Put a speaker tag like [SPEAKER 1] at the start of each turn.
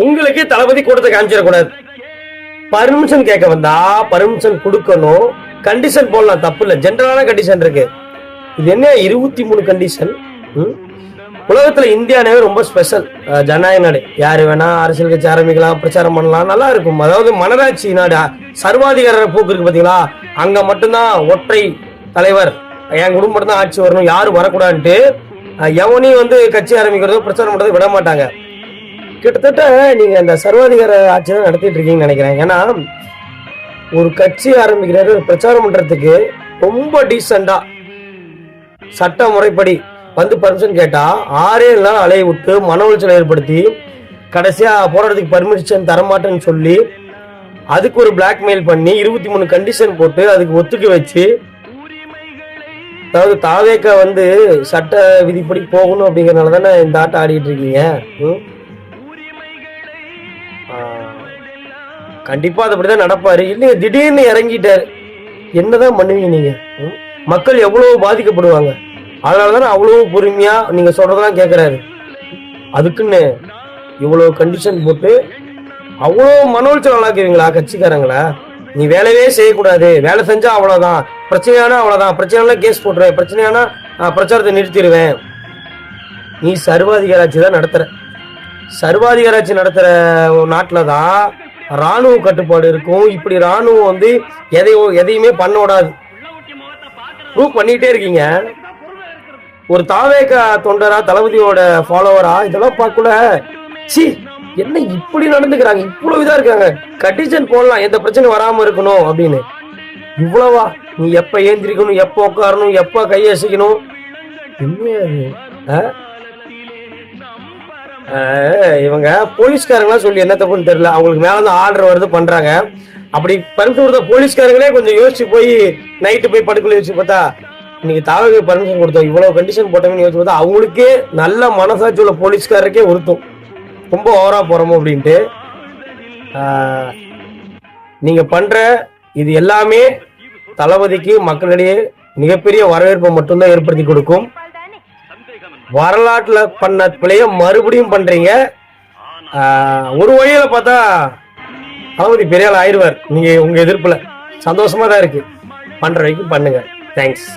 [SPEAKER 1] உங்களுக்கு தளபதி கூட்டத்தை காமிச்சிடக்கூடாது. பர்மிஷன் கேட்க வந்தா பர்மிஷன் கொடுக்கணும். கண்டிஷன் போடலாம், தப்பு இல்லை. ஜென்ரலான கண்டிஷன் இருக்கு. இது என்ன 23 கண்டிஷன்? உலகத்துல இந்தியானே ரொம்ப ஸ்பெஷல் ஜனநாயக நாடு. யாரு வேணா அரசியல் கட்சி ஆரம்பிக்கலாம், பிரச்சாரம் பண்ணலாம், நல்லா இருக்கும். அதாவது மனராட்சி நாடு. சர்வாதிகார போக்கு இருக்கு பாத்தீங்களா, அங்க மட்டும்தான் ஒற்றை தலைவர், என் குடும்பம் மட்டும் தான் ஆட்சி வரணும், யாரும் வரக்கூடாதுன்ட்டு எவனையும் கட்சி ஆரம்பிக்கிறதோ பிரச்சாரம் பண்றதோ விட மாட்டாங்க. கிட்டத்தட்ட நீங்க இந்த சர்வாதிகார ஆட்சி தான் நடத்திட்டு இருக்கீங்கன்னு நினைக்கிறேன். ஏன்னா ஒரு கட்சி ஆரம்பிக்கிறாரு, பிரச்சாரம் பண்றதுக்கு ரொம்ப டீசெண்டா சட்ட முறைப்படி பர்மிஷன் கேட்டா 6 நாள் அலைய விட்டு மன உளைச்சலை ஏற்படுத்தி கடைசியா போராட்டத்துக்கு பர்மிஷன் தரமாட்டேன்னு சொல்லி அதுக்கு ஒரு பிளாக்மெயில் பண்ணி 23 கண்டிஷன் போட்டு அதுக்கு ஒத்துக்க வச்சு, அதாவது தாவேக்க சட்ட விதிப்படி போகணும் அப்படிங்கறதுனால தானே இந்த ஆட்டம் ஆடிட்டு இருக்கீங்க. கண்டிப்பா அது அப்படிதான் நடப்பாரு. இல்லைங்க, திடீர்னு இறங்கிட்டாரு, என்னதான் பண்ணுவீங்க நீங்க? மக்கள் எவ்வளவு பாதிக்கப்படுவாங்க. அதனாலதானே அவ்வளவு பொறுமையா நீங்க சொல்றதெல்லாம் கேட்கிறாரு. அதுக்குன்னு இவ்வளவு கண்டிஷன் போட்டு அவ்வளவு மன உளைச்சல் ஆளாக்குவீங்களா கட்சிக்காரங்களா? நீ வேலையே செய்யக்கூடாது, வேலை செஞ்சா அவ்வளவுதான், பிரச்சனையானா அவ்வளவுதான், பிரச்சனை கேஸ் போட்டுருவேன், பிரச்சனையானா பிரச்சாரத்தை நிறுத்திடுவேன். நீ சர்வாதிகாராட்சி தான் நடத்துற. சர்வாதிகாராட்சி நடத்துற நாட்டுலதான் ராணுவ கட்டுப்பாடு இருக்கும். இப்படி ராணுவம் எதையுமே பண்ண விடாது. ப்ரூவ் பண்ணிட்டே இருக்கீங்க. ஒரு தாவேக தொண்டரா, தளபதியோட ஃபாலோவரா இதெல்லாம் பார்க்கல. சி, என்ன இப்படி நடந்துக்கிறாங்க, இவ்வளவு இதா இருக்காங்க. கண்டிஷன் போடலாம், எந்த பிரச்சனை வராம இருக்கணும் அப்படின்னு. இவ்வளவா? நீ எப்ப ஏந்திரிக்கணும், எப்ப உட்காரணும், எப்ப கையசிக்கணும், இவங்க போலீஸ்காரங்களா சொல்லி என்ன தப்புன்னு தெரியல. அவங்களுக்கு மேலதான் ஆர்டர் வருது, பண்றாங்க. அப்படி பர்மிஷன் கொடுத்த போலீஸ்காரங்களே கொஞ்சம் யோசிச்சு போய் நைட்டு போய் படுக்கல யோசிச்சு பார்த்தா, இன்னைக்கு தாவக பர்மிஷன் கொடுத்தோம், இவ்வளவு கண்டிஷன் போட்டவங்கன்னு யோசிச்சு பார்த்தா அவங்களுக்கே நல்ல மனசாட்சி உள்ள போலீஸ்காரருக்கே ஒருத்தம் ரொம்ப ஓவரா போறோமோ அப்படின்ட்டு. நீங்க பண்ற இது எல்லாமே தளபதிக்கு மக்களிடையே மிகப்பெரிய வரவேற்பை மட்டும்தான் ஏற்படுத்தி கொடுக்கும். வரலாற்றுல பண்ண பிள்ளைய மறுபடியும் பண்றீங்க. ஒரு வழியில பார்த்தா தளபதி பெரிய ஆள் ஆயிடுவார். நீங்க உங்க எதிர்ப்புல சந்தோஷமா தான் இருக்கு. பண்ற வரைக்கும் பண்ணுங்க. தேங்க்ஸ்.